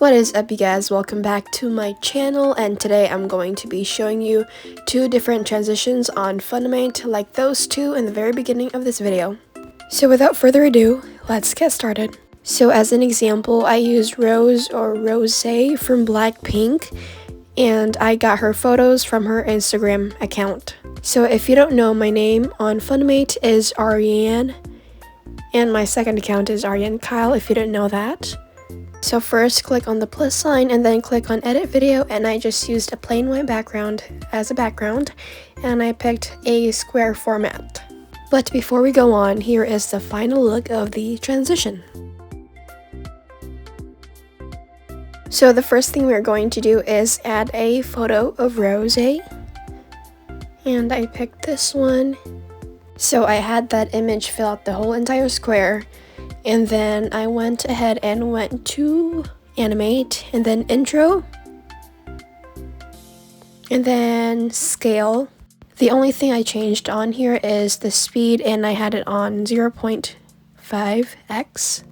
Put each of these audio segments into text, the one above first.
What is up, you guys? Welcome back to my channel, and today I'm going to be showing you two different transitions on Funimate, like those two in the very beginning of this video. So without further ado, let's get started. So as an example, I used Rose or Rose from Blackpink, and I got her photos from her Instagram account. So if you don't know, my name on Funimate is Ariane, and my second account is Ariane Kyle, if you didn't know that. So first click on the plus sign and then click on edit video, and I just used a plain white background as a background, and I picked a square format. But before we go on, here is the final look of the transition. So the first thing we're going to do is add a photo of Rose, and I picked this one. So I had that image fill out the whole entire square, and then I went ahead and went to animate, and then intro, and then scale. The only thing I changed on here is the speed, and I had it on 0.5x.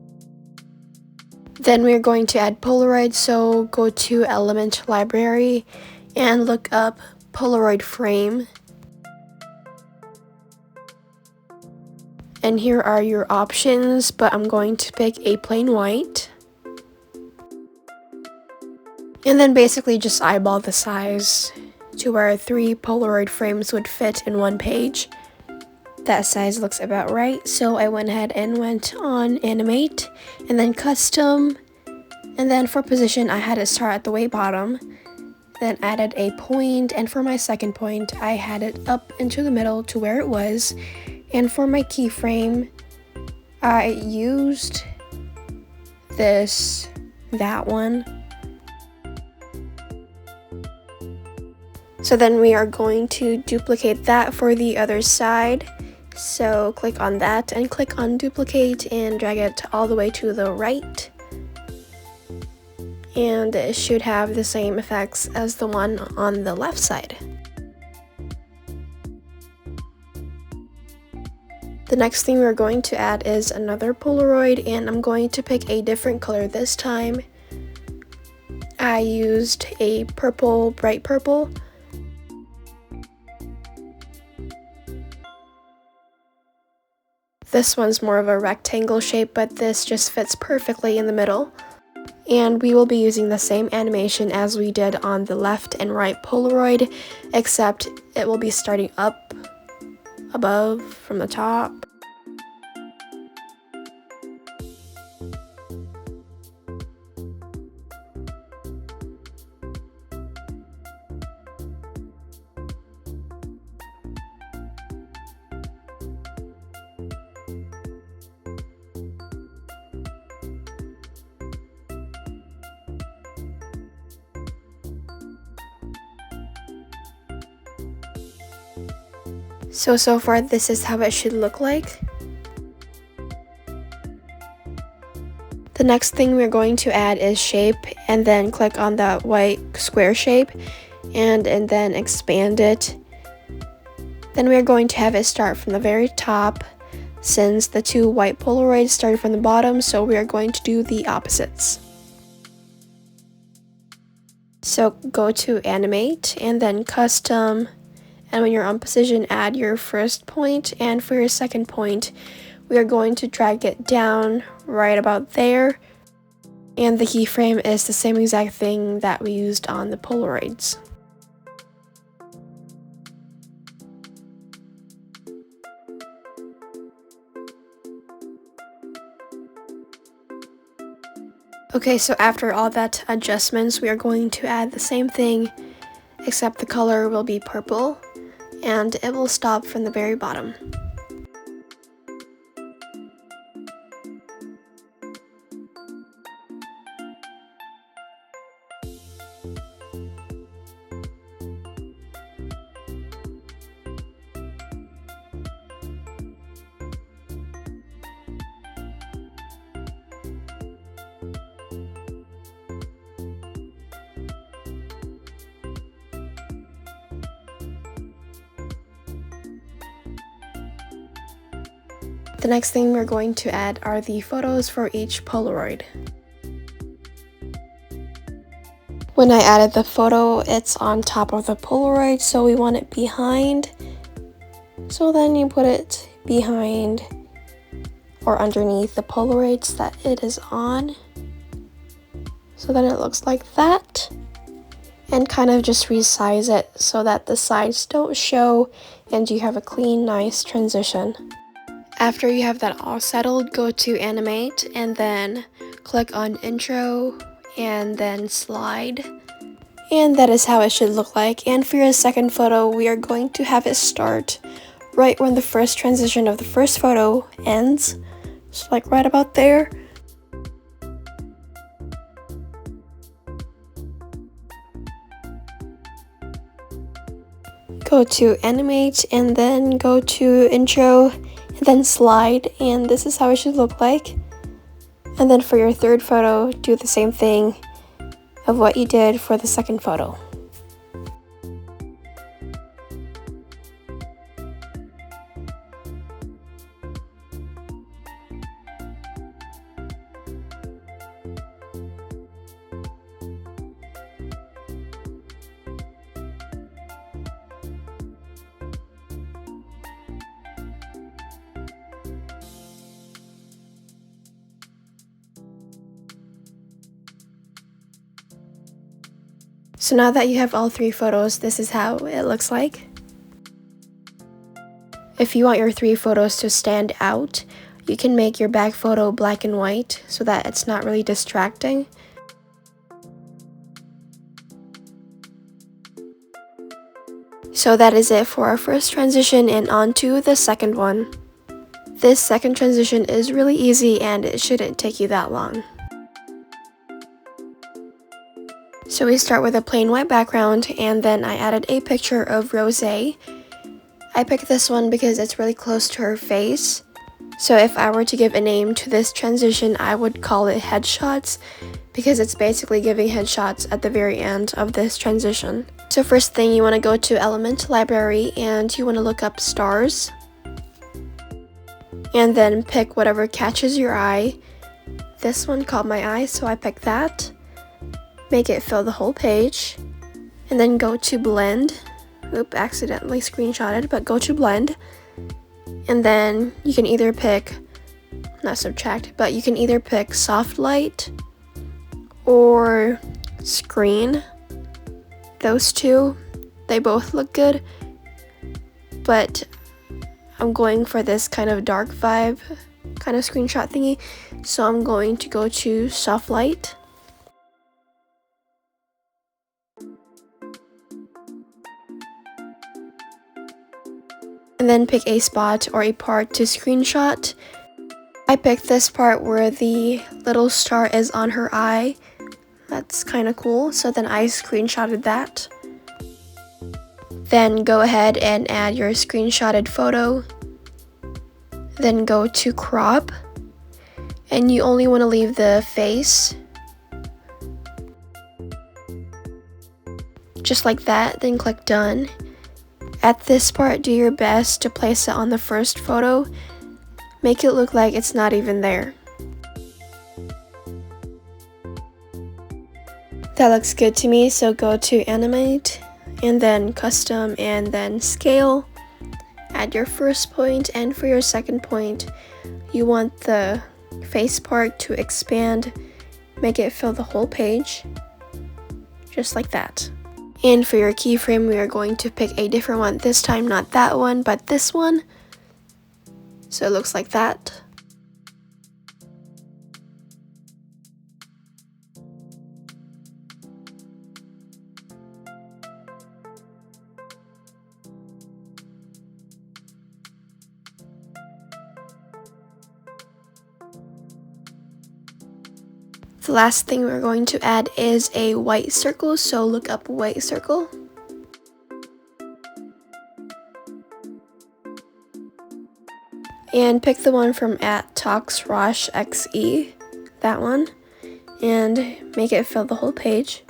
Then we're going to add Polaroid, so go to Element Library and look up Polaroid frame. And here are your options, but I'm going to pick a plain white. And then basically just eyeball the size to where 3 Polaroid frames would fit in one page. That size looks about right, so I went ahead and went on animate and then custom. And then for position, I had it start at the way bottom, then added a point, and for my second point, I had it up into the middle to where it was. And for my keyframe, I used that one. So then we are going to duplicate that for the other side. So click on that and click on duplicate and drag it all the way to the right. And it should have the same effects as the one on the left side. The next thing we're going to add is another Polaroid, and I'm going to pick a different color this time. I used a purple, bright purple. This one's more of a rectangle shape, but this just fits perfectly in the middle. And we will be using the same animation as we did on the left and right Polaroid, except it will be starting up above from the top. So far this is how it should look like. The next thing we're going to add is shape, and then click on that white square shape and then expand it. Then we're going to have it start from the very top, since the 2 white Polaroids started from the bottom, so we are going to do the opposites. So go to animate and then custom. And when you're on position, add your first point, and for your second point, we are going to drag it down right about there. And the keyframe is the same exact thing that we used on the Polaroids. Okay, so after all that adjustments, we are going to add the same thing, except the color will be purple. And it will stop from the very bottom. The next thing we're going to add are the photos for each Polaroid. When I added the photo, it's on top of the Polaroid, so we want it behind. So then you put it behind or underneath the Polaroids that it is on. So then it looks like that. And kind of just resize it so that the sides don't show and you have a clean, nice transition. After you have that all settled, go to animate and then click on intro and then slide. And that is how it should look like. And for your second photo, we are going to have it start right when the first transition of the first photo ends. So like right about there. Go to animate and then go to intro and then slide, and this is how it should look like. And then for your third photo, do the same thing of what you did for the second photo. So now that you have all three photos, this is how it looks like. If you want your three photos to stand out, you can make your back photo black and white so that it's not really distracting. So that is it for our first transition, and on to the second one. This second transition is really easy and it shouldn't take you that long. So we start with a plain white background, and then I added a picture of Rosé. I picked this one because it's really close to her face. So if I were to give a name to this transition, I would call it headshots, because it's basically giving headshots at the very end of this transition. So first thing, you want to go to Element Library and you want to look up stars. And then pick whatever catches your eye. This one caught my eye, so I picked that. Make it fill the whole page. And then go to blend. Oop, accidentally screenshotted, but go to blend. And then you can either pick, not subtract, but you can either pick soft light or screen. Those two, they both look good, but I'm going for this kind of dark vibe kind of screenshot thingy, so I'm going to go to soft light. And then pick a spot or a part to screenshot. I picked this part where the little star is on her eye. That's kind of cool, so then I screenshotted that. Then go ahead and add your screenshotted photo. Then go to crop, and you only want to leave the face. Just like that, then click done. At this part, do your best to place it on the first photo. Make it look like it's not even there. That looks good to me, so go to animate and then custom and then scale. Add your first point, and for your second point, you want the face part to expand. Make it fill the whole page, just like that. And for your keyframe, we are going to pick a different one. This time, not that one, but this one. So it looks like that. The last thing we're going to add is a white circle, so look up white circle. And pick the one from @TalksRoshXE, that one, and make it fill the whole page.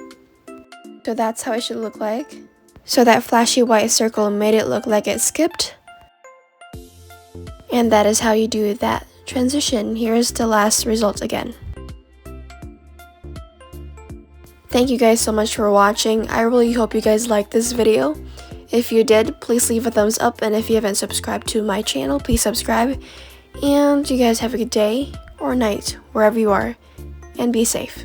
So that's how it should look like. So that flashy white circle made it look like it skipped. And that is how you do that transition. Here's the last result again. Thank you guys so much for watching. I really hope you guys liked this video. If you did, please leave a thumbs up, and if you haven't subscribed to my channel, please subscribe. And you guys have a good day or night, wherever you are, and be safe.